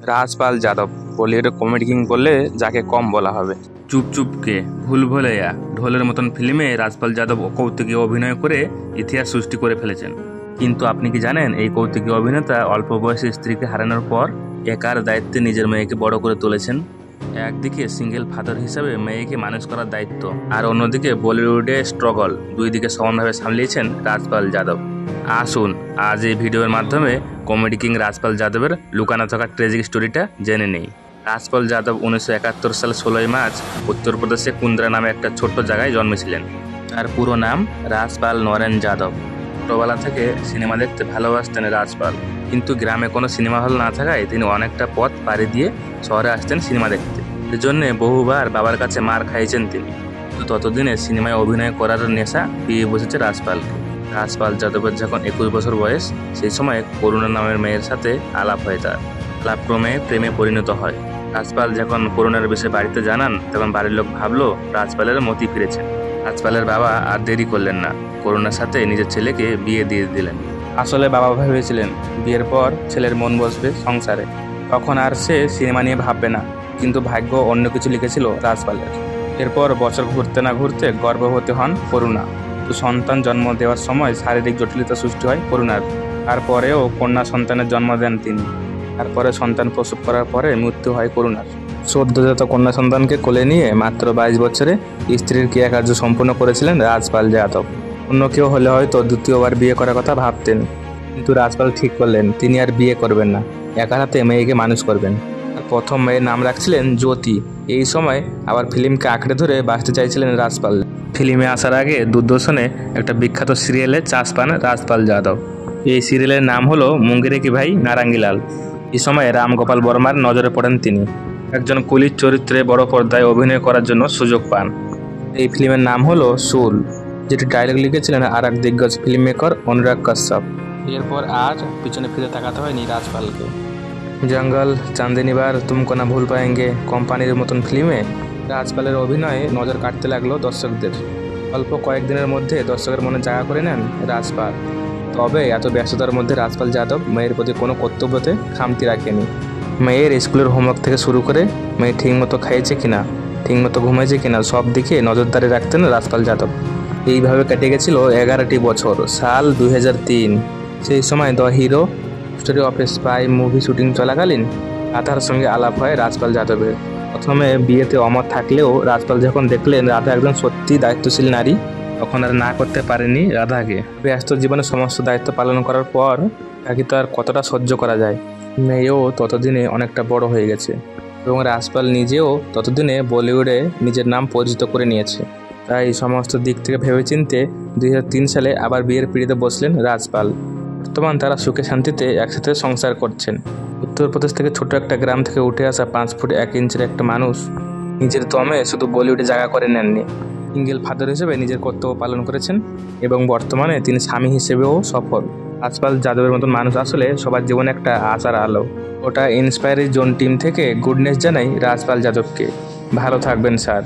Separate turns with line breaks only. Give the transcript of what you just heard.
রাজপাল যাদব বলিউডে comedy king বললে যাকে কম বলা হবে। চুপ চুপকে, ভুল ভুলাইয়া, ঢোলের মতন ফিল্মে রাজপাল যাদব কৌতুকে অভিনয় করে ইতিহাস সৃষ্টি করে ফেলেছেন। কিন্তু আপনি কি জানেন এই কৌতুকে অভিনেতা অল্প বয়সে স্ত্রীকে হারানোর পর একার দায়িত্বে নিজের মেয়েকে বড় করে তুলেছেন। একদিকে সিঙ্গেল ফাদার হিসাবে মেয়েকে মানুষ করার দায়িত্ব, আর অন্যদিকে বলিউডে স্ট্রাগল, দুই দিকে সমানভাবে সামলিয়েছেন রাজপাল যাদব। আসুন আজ এই ভিডিওর মাধ্যমে কমেডি কিং রাজপাল যাদবের লুকানো থাকা ট্রেজিক স্টোরিটা জেনে নেই। রাজপাল যাদব 1971 সাল 16 মার্চ উত্তরপ্রদেশে কুন্দ্রা নামে একটা ছোট্ট জায়গায় জন্মেছিলেন। তার পুরো নাম রাজপাল নরেন যাদব। ছোটবেলা থেকে সিনেমা দেখতে ভালোবাসতেন রাজপাল, কিন্তু গ্রামে কোনো সিনেমা হল না থাকায় তিনি অনেকটা পথ পাড়ি দিয়ে শহরে আসতেন সিনেমা দেখতে। এজন্য বহুবার বাবার কাছে মার খাইয়েছেন তিনি। কিন্তু ততদিনে সিনেমায় অভিনয় করার নেশা পেয়ে বসেছে রাজপালকে। রাজপাল যাদবের যখন 21 বছর বয়স, সেই সময় করুণা নামের মেয়ের সাথে আলাপ হয়। তার আলাপক্রমে প্রেমে পরিণত হয়। রাজপাল যখন করুণার বিষয়ে বাড়িতে জানান, তখন বাড়ির লোক ভাবলো রাজপালের মতি ফিরেছেন। রাজপালের বাবা আর দেরি করলেন না, করুণার সাথে নিজের ছেলেকে বিয়ে দিয়ে দিলেন। আসলে বাবা ভেবেছিলেন বিয়ের পর ছেলের মন বসবে সংসারে, তখন আর সে সিনেমা নিয়ে ভাববে না। কিন্তু ভাগ্য অন্য কিছু লিখেছিল রাজপালের। এরপর বছর ঘুরতে না ঘুরতে গর্ভবতী হন করুণা। সন্তান জন্ম দেওয়ার সময় শারীরিক জটিলতা সৃষ্টি হয় করুণার। তারপরেও কন্যা সন্তানের জন্ম দেন তিনি। তারপরে সন্তান প্রসব করার পরে মৃত্যু হয় করুণার। সদ্যজাত কন্যা সন্তানকে কোলে নিয়ে মাত্র 22 বছরে স্ত্রীর ক্রিয়াকার্য সম্পূর্ণ করেছিলেন রাজপাল যাদব। অন্য কেউ হলে হয়তো দ্বিতীয়বার বিয়ে করার কথা ভাবতেন, কিন্তু রাজপাল ঠিক করলেন তিনি আর বিয়ে করবেন না, একা হাতে মেয়েকে মানুষ করবেন। প্রথম মেয়ের নাম রাখছিলেন জ্যোতি। এই সময় আবার ফিল্মকে আঁকড়ে ধরে বাঁচতে চাইছিলেন রাজপাল। ফিল্মে আসার আগে দূরদর্শনে একটা বিখ্যাত সিরিয়ালে চান্স পান রাজপাল যাদব। এই সিরিয়ালের নাম হলো মুঙ্গেরে কি ভাই নারাঙ্গিলাল। এই সময় রামগোপাল বর্মার নজরে পড়েন তিনি। একজন কুলির চরিত্রে বড় পর্দায় অভিনয় করার জন্য সুযোগ পান। এই ফিল্মের নাম হলো সুল, যেটি ডায়লগ লিখেছিলেন আর এক দিগ্গজ ফিল্ম মেকার অনুরাগ কাশ্যপ। এরপর আর পিছনে ফিরে তাকাতে হয়নি রাজপালকে। জঙ্গল, চাঁদিনীবার, তুমকো না ভুল পায়েঙ্গে, কোম্পানির মতন ফিল্মে রাজপালের অভিনয়ে নজর কাটতে লাগলো দর্শকদের। অল্প কয়েকদিনের মধ্যে দর্শকের মনে জায়গা করে নেন রাজপাল। তবে এত ব্যস্ততার মধ্যে রাজপাল যাদব মেয়ের প্রতি কোনো কর্তব্যতে খামতি রাখেনি। মেয়ের স্কুলের হোমওয়ার্ক থেকে শুরু করে মেয়ে ঠিকমতো খাইয়েছে কিনা, ঠিকমতো ঘুমাইছে কিনা, সব দিকে নজরদারি রাখতেন রাজপাল যাদব। এইভাবে কেটে গেছিল 11টি বছর। সাল 2003। সেই সময় the hero story of A spy movie shooting চলাকালীন রাধার সঙ্গে আলাপ হয় রাজপাল যাদবের। প্রথমে বিয়েতে অমত থাকলেও রাজপাল যখন দেখলেন রাধা একজন সত্যি দায়িত্বশীল নারী, তখন আর না করতে পারেনি রাধাকে। ব্যস্ত জীবনে সমস্ত দায়িত্ব পালন করার পর তাকে তো আর কতটা সহ্য করা যায়। মেয়েও ততদিনে অনেকটা বড় হয়ে গেছে এবং রাজপাল নিজেও ততদিনে বলিউডে নিজের নাম পরিচিত করে নিয়েছে। তাই সমস্ত দিক থেকে ভেবেচিন্তে 2003 সালে আবার বিয়ের পিঁড়িতে বসলেন রাজপাল। বর্তমান তারা সুখে শান্তিতে একসাথে সংসার করছেন। উত্তরপ্রদেশ থেকে ছোট একটা গ্রাম থেকে উঠে আসা 5 ফুট 1 ইঞ্চির একটা মানুষ নিজের দমে শুধু বলিউডে জায়গা করে নেননি, সিঙ্গেল ফাদার হিসেবে নিজের কর্তব্য পালন করেছেন এবং বর্তমানে তিনি স্বামী হিসেবেও সফল। রাজপাল যাদবের মতন মানুষ আসলে সবার জীবনে একটা আশার আলো। ওটা ইন্সপায়ারি জোন টিম থেকে গুডনেস জানাই রাজপাল যাদবকে। ভালো থাকবেন স্যার।